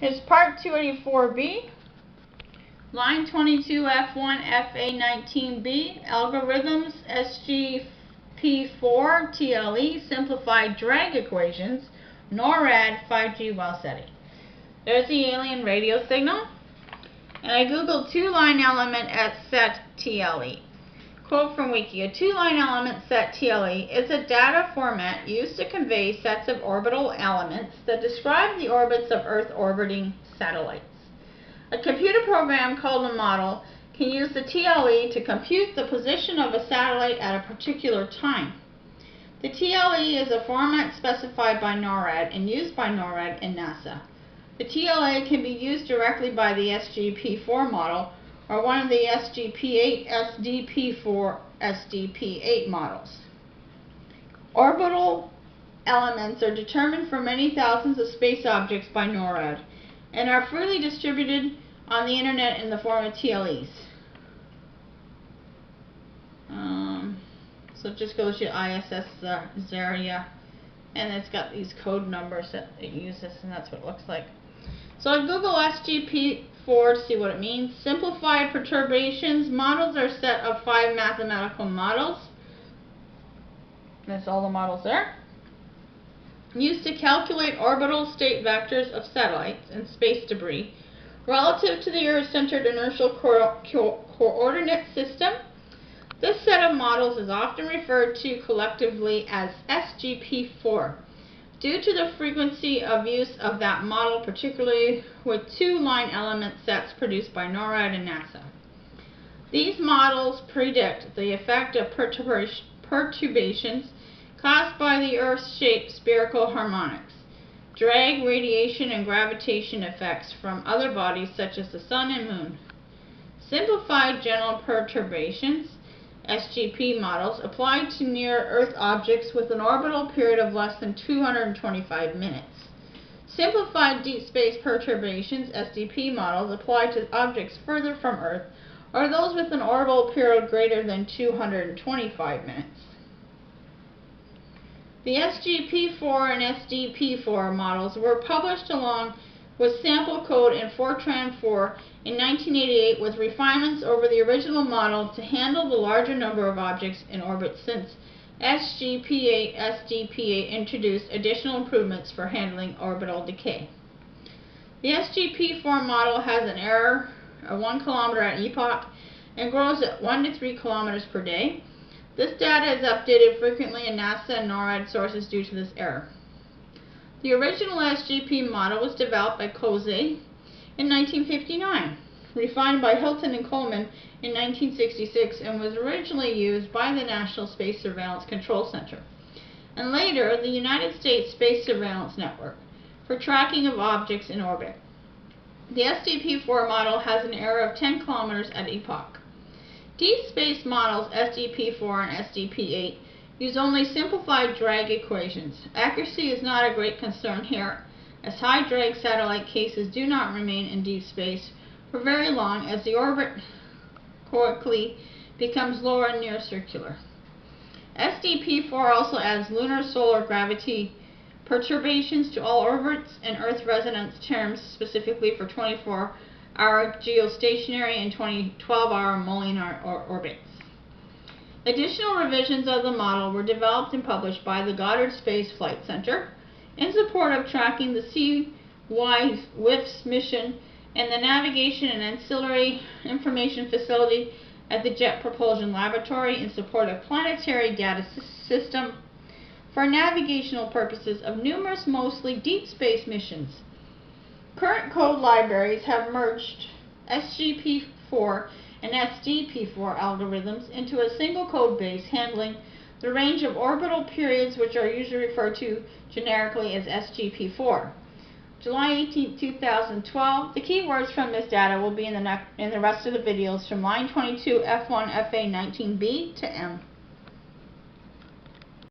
Here's part 284b, line 22f1fa19b, algorithms, SGP4 TLE Simplified drag equations, NORAD 5G Wow Seti. There's the alien radio signal, and I googled two-line element at set TLE. Quote from Wiki: a two-line element set TLE is a data format used to convey sets of orbital elements that describe the orbits of Earth-orbiting satellites. A computer program called a model can use the TLE to compute the position of a satellite at a particular time. The TLE is a format specified by NORAD and used by NORAD and NASA. The TLE can be used directly by the SGP4 model or one of the SGP8, SDP4, SDP8 models. Orbital elements are determined for many thousands of space objects by NORAD and are freely distributed on the internet in the form of TLEs. So it just goes to ISS Zarya, and it's got these code numbers that it uses, and that's what it looks like. So I Google SGP4 to see what it means. Simplified perturbations. Models are a set of 5 mathematical models. That's all the models there. Used to calculate orbital state vectors of satellites and space debris relative to the Earth-centered inertial coordinate system. This set of models is often referred to collectively as SGP4. Due to the frequency of use of that model, particularly with two-line element sets produced by NORAD and NASA. These models predict the effect of perturbations caused by the Earth-shaped spherical harmonics, drag, radiation, and gravitation effects from other bodies such as the Sun and Moon. Simplified general perturbations, SGP models, apply to near-Earth objects with an orbital period of less than 225 minutes. Simplified deep space perturbations, SDP models, apply to objects further from Earth or those with an orbital period greater than 225 minutes. The SGP4 and SDP4 models were published along with sample code in Fortran 4 in 1988 with refinements over the original model to handle the larger number of objects in orbit, since SGP8 SDP8 introduced additional improvements for handling orbital decay. The SGP4 model has an error of 1 kilometer at epoch and grows at 1 to 3 kilometers per day. This data is updated frequently in NASA and NORAD sources due to this error. The original SGP model was developed by Coase in 1959, refined by Hilton and Coleman in 1966, and was originally used by the National Space Surveillance Control Center, and later the United States Space Surveillance Network, for tracking of objects in orbit. The SDP4 model has an error of 10 kilometers at epoch. Deep space models SDP4 and SDP8 use only simplified drag equations. Accuracy is not a great concern here, as high drag satellite cases do not remain in deep space for very long as the orbit quickly becomes lower and near circular. SDP4 also adds lunar solar gravity perturbations to all orbits and Earth resonance terms, specifically for 24-hour geostationary and 12-hour multinar orbits. Additional revisions of the model were developed and published by the Goddard Space Flight Center in support of tracking the CY-WIFS mission and the Navigation and Ancillary Information Facility at the Jet Propulsion Laboratory in support of planetary data system for navigational purposes of numerous, mostly deep space missions. Current code libraries have merged SGP4 and SDP4 algorithms into a single code base handling the range of orbital periods, which are usually referred to generically as SGP4. July 18, 2012. The keywords from this data will be in the rest of the videos from line 22f1fa19b to M.